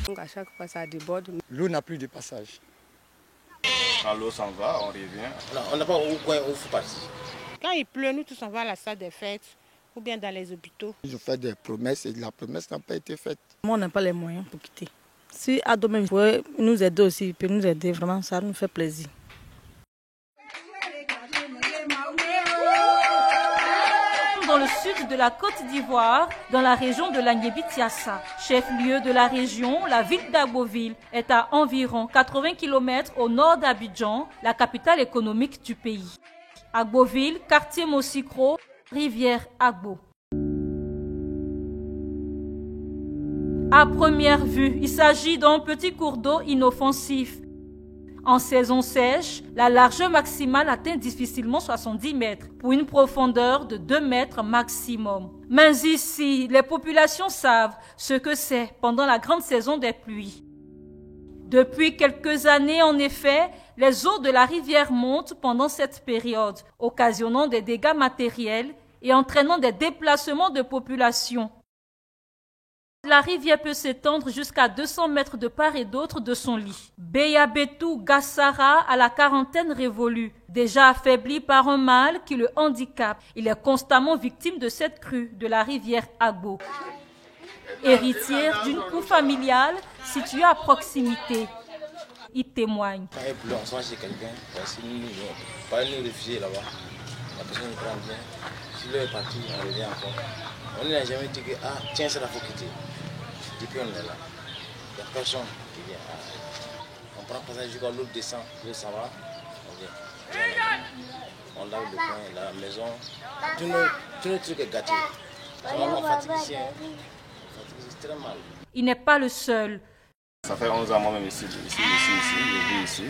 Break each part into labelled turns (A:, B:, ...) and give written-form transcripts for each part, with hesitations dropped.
A: Donc à chaque fois ça déborde.
B: L'eau n'a plus de passage.
C: Quand l'eau s'en va, on revient.
D: Non, on n'a pas où il faut partir.
A: Quand il pleut, nous tous on va à la salle des fêtes ou bien dans les hôpitaux.
B: Ils ont fait des promesses et la promesse n'a pas été faite.
E: Moi, on n'a pas les moyens pour quitter. Si Ado même pourrait nous aider aussi, il peut nous aider, vraiment, ça nous fait plaisir.
F: Dans le sud de la Côte d'Ivoire, dans la région de l'Agnébitiassa. Chef-lieu de la région, la ville d'Agboville est à environ 80 km au nord d'Abidjan, la capitale économique du pays. Agboville, quartier Mosikro, rivière Agbo. À première vue, il s'agit d'un petit cours d'eau inoffensif. En saison sèche, la largeur maximale atteint difficilement 70 mètres pour une profondeur de 2 mètres maximum. Mais ici, les populations savent ce que c'est pendant la grande saison des pluies. Depuis quelques années, en effet, les eaux de la rivière montent pendant cette période, occasionnant des dégâts matériels et entraînant des déplacements de population. La rivière peut s'étendre jusqu'à 200 mètres de part et d'autre de son lit. Beyabetou Gassara a la quarantaine révolue. Déjà affaibli par un mal qui le handicape, il est constamment victime de cette crue de la rivière Agbo. Héritière d'une cour familiale située à proximité, il témoigne.
D: Quand il pleut, on s'en va chez quelqu'un. Si nous nous réfugier là-bas, la personne nous prend bien. Si l'eau est partie, on revient encore. On n'a jamais dit que, tiens, c'est la faut quitter. Depuis on est là, il n'y a personne qui vient. On prend passage jusqu'à l'autre descend, l'autre s'en va, on vient. On lave le coin, la maison, tout le truc est gâté. On fatigue ici, c'est très mal.
F: Il n'est pas le seul.
C: Ça fait 11 ans moi-même ici, je vis ici.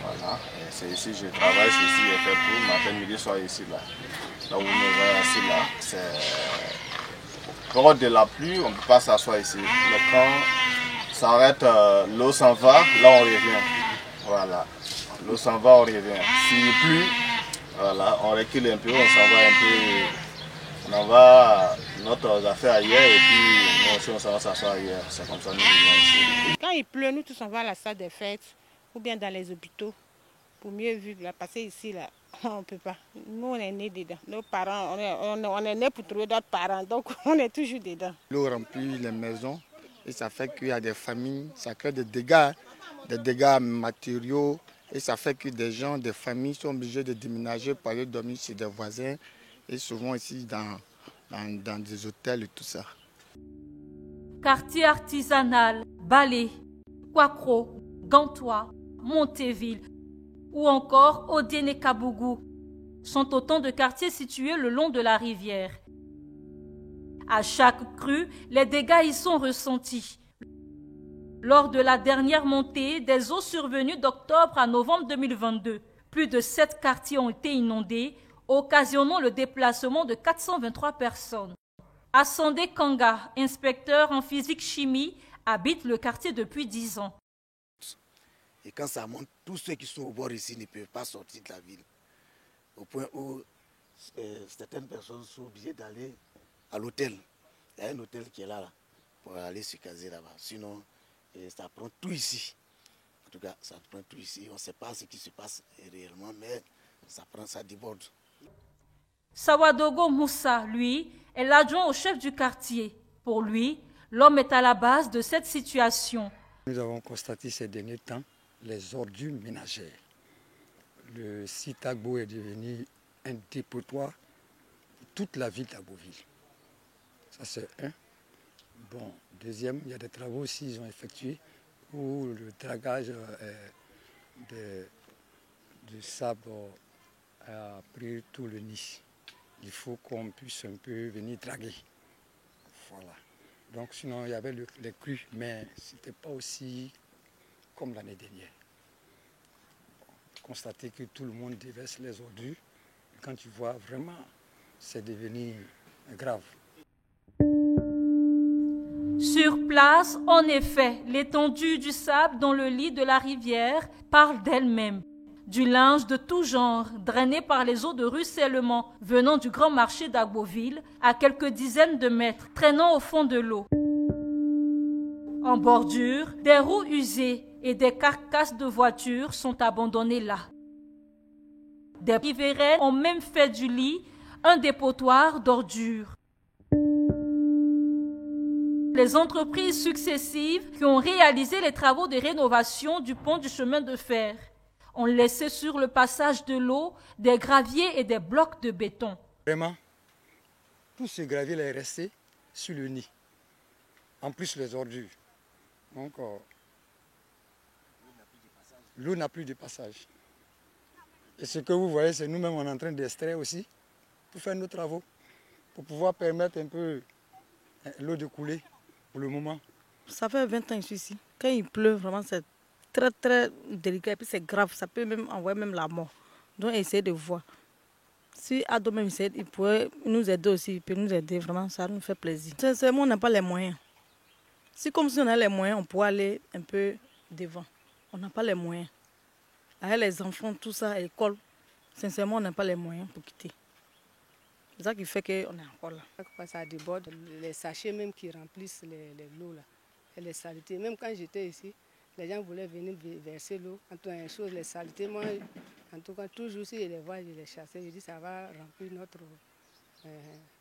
C: Voilà. C'est ici que je travaille, c'est ici que je fais tout, matin, midi, soir ici, là. Là où on est assis, là, c'est... Période de la pluie, on ne peut pas s'asseoir ici. Mais quand ça arrête, l'eau s'en va, là on revient. Voilà. L'eau s'en va, on revient. S'il pleut, voilà, on recule un peu, on s'en va un peu. On en va notre affaire ailleurs et puis nous aussi on s'en va s'asseoir ailleurs. C'est comme ça que nous vivons ici.
A: Quand il pleut, nous tous on va à la salle des fêtes ou bien dans les hôpitaux pour mieux vivre là. Parce qu'ici, là, on ne peut pas. Nous, on est nés dedans. Nos parents, on est nés pour trouver d'autres parents. Donc, on est toujours dedans.
B: L'eau remplit les maisons et ça fait qu'il y a des familles, ça crée des dégâts matériaux. Et ça fait que des gens, des familles sont obligés de déménager pour aller dormir chez des voisins. Et souvent ici dans des hôtels et tout ça.
F: Quartier artisanal, Balé, Kwakro, Gantois, Montéville ou encore Odéné-Kabougou sont autant de quartiers situés le long de la rivière. À chaque crue, les dégâts y sont ressentis. Lors de la dernière montée des eaux survenues d'octobre à novembre 2022, plus de 7 quartiers ont été inondés, occasionnant le déplacement de 423 personnes. Assandé Kanga, inspecteur en physique-chimie, habite le quartier depuis 10 ans.
G: Et quand ça monte, tous ceux qui sont au bord ici ne peuvent pas sortir de la ville. Au point où certaines personnes sont obligées d'aller à l'hôtel. Il y a un hôtel qui est là pour aller se caser là-bas. Sinon, ça prend tout ici. En tout cas, ça prend tout ici. On ne sait pas ce qui se passe réellement, mais ça déborde.
F: Sawadogo Moussa, lui, est l'adjoint au chef du quartier. Pour lui, l'homme est à la base de cette situation.
B: Nous avons constaté ces derniers temps les ordures ménagères. Le site Agbo est devenu un dépotoir pour toute la ville d'Agboville. Ça c'est un. Bon, deuxième, il y a des travaux aussi qu'ils ont effectués où le dragage du sable a pris tout le nid. Il faut qu'on puisse un peu venir draguer. Voilà. Donc sinon, il y avait les crues, mais ce n'était pas aussi comme l'année dernière. Constater que tout le monde déverse les ordures. Quand tu vois vraiment, c'est devenu grave.
F: Sur Sur place, en effet, l'étendue du sable dans le lit de la rivière parle d'elle-même. Du linge de tout genre, drainé par les eaux de ruissellement venant du grand marché d'Agboville, à quelques dizaines de mètres, traînant au fond de l'eau. En bordure, des roues usées et des carcasses de voitures sont abandonnées là. Des riveraines ont même fait du lit un dépotoir d'ordures. Les entreprises successives qui ont réalisé les travaux de rénovation du pont du chemin de fer ont laissé sur le passage de l'eau des graviers et des blocs de béton.
B: Vraiment, tout ce gravier là est resté sur le nid. En plus les ordures. Donc, l'eau n'a plus de passage. Et ce que vous voyez, c'est nous-mêmes on est en train d'extraire aussi pour faire nos travaux, pour pouvoir permettre un peu l'eau de couler pour le moment.
E: Ça fait 20 ans que je suis ici. Quand il pleut, vraiment, c'est très très délicat et puis c'est grave. Ça peut même envoyer même la mort. Donc, essayez de voir. Si Ado même il pourrait nous aider aussi, il peut nous aider, vraiment, ça nous fait plaisir. Sincèrement, on n'a pas les moyens. C'est comme si on avait les moyens, on pourrait aller un peu devant. On n'a pas les moyens. Avec les enfants, tout ça, à l'école, sincèrement, on n'a pas les moyens pour quitter. C'est ça qui fait qu'on est encore là.
H: Quand ça déborde, les sachets même qui remplissent les lots là, et les saletés. Même quand j'étais ici, les gens voulaient venir verser l'eau. En tout cas, les saletés, moi, en tout cas, toujours si je les vois, je les chassais. Je dis ça va remplir notre...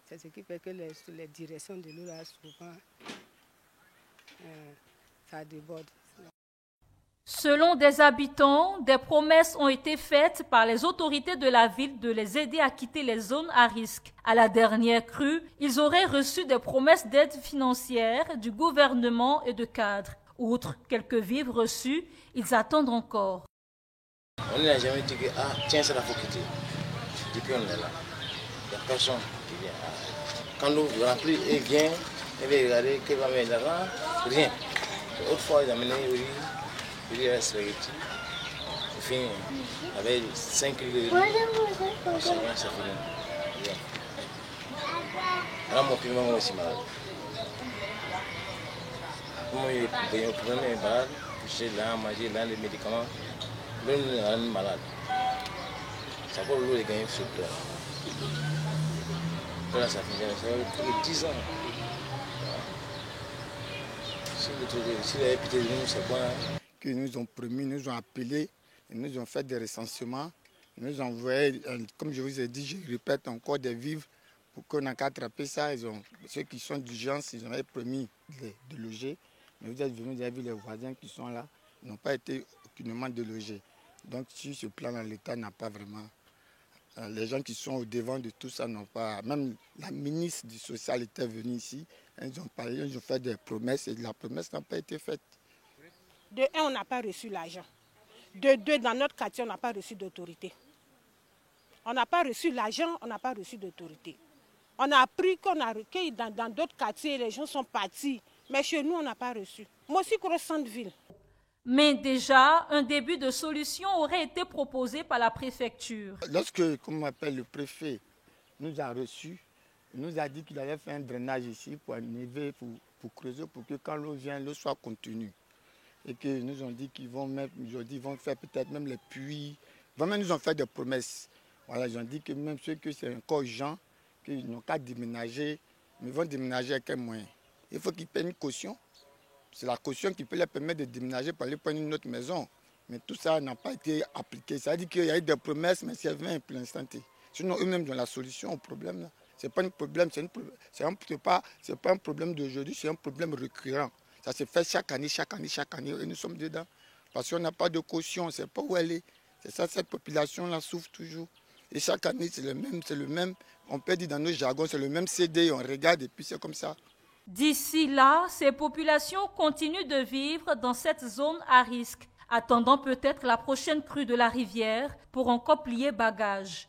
H: c'est ce qui fait que les directions de l'eau là, souvent, ça déborde.
F: Selon des habitants, des promesses ont été faites par les autorités de la ville de les aider à quitter les zones à risque. À la dernière crue, ils auraient reçu des promesses d'aide financière du gouvernement et de cadres. Outre quelques vivres reçus, ils attendent encore.
D: On n'a jamais dit que tiens, ça faut quitter. Depuis on est là. Il n'y a personne qui vient. Quand nous remplissons, il vient, il vient regarder qu'il va mettre l'argent, rien. Autrefois, ils amenaient il reste le petit. Il finit avec 5 litres. Ça finit. Alors, mon piment aussi malade. Moi, il est malade. J'ai là, manger là, les médicaments. Même il est malade. Ça vaut l'eau de gagner sur toi. Là, ça fait 10 ans. Si les pétés de nous, c'est bon.
G: Qu'ils nous ont promis, nous ont appelés, ils nous ont fait des recensements, ils nous ont envoyé, comme je vous ai dit, je répète encore, des vivres pour qu'on ait qu'à attraper ça. Ceux qui sont d'urgence, ils ont promis de loger. Mais vous êtes venus, vous avez vu les voisins qui sont là, ils n'ont pas été aucunement délogés. Donc sur ce plan-là, l'État n'a pas vraiment... Les gens qui sont au devant de tout ça n'ont pas... Même la ministre du Social était venue ici, ils ont parlé, ils ont fait des promesses et la promesse n'a pas été faite.
A: De un, on n'a pas reçu l'argent. De deux, dans notre quartier, on n'a pas reçu d'autorité. On n'a pas reçu l'argent, on n'a pas reçu d'autorité. On a appris que dans d'autres quartiers, les gens sont partis. Mais chez nous, on n'a pas reçu. Moi aussi, je centre-ville.
F: Mais déjà, un début de solution aurait été proposé par la préfecture.
G: Lorsque, comme on appelle le préfet, nous a reçus, il nous a dit qu'il allait faire un drainage ici pour enlever, pour creuser, pour que quand l'eau vient, l'eau soit contenue. Et qu'ils nous ont dit qu'ils vont même, aujourd'hui, ils vont faire peut-être même les puits. Vraiment, ils nous ont fait des promesses. Voilà, ils ont dit que même ceux que c'est encore gens, qu'ils n'ont qu'à déménager, mais ils vont déménager avec quel moyen? Il faut qu'ils paient une caution. C'est la caution qui peut leur permettre de déménager pour aller prendre une autre maison. Mais tout ça n'a pas été appliqué. Ça veut dire qu'il y a eu des promesses, mais c'est vain pour l'instant. Sinon, eux-mêmes ont la solution au problème. Ce n'est pas un problème, c'est pas un problème d'aujourd'hui, c'est un problème récurrent. Ça se fait chaque année, et nous sommes dedans. Parce qu'on n'a pas de caution, on ne sait pas où elle est. C'est ça, cette population-là souffre toujours. Et chaque année, c'est le même. On peut dire dans nos jargons, c'est le même CD, on regarde et puis c'est comme ça.
F: D'ici là, ces populations continuent de vivre dans cette zone à risque, attendant peut-être la prochaine crue de la rivière pour encore plier bagages.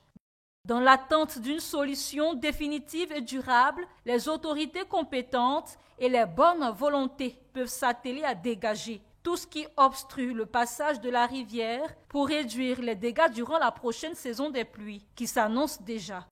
F: Dans l'attente d'une solution définitive et durable, les autorités compétentes et les bonnes volontés peuvent s'atteler à dégager tout ce qui obstrue le passage de la rivière pour réduire les dégâts durant la prochaine saison des pluies qui s'annonce déjà.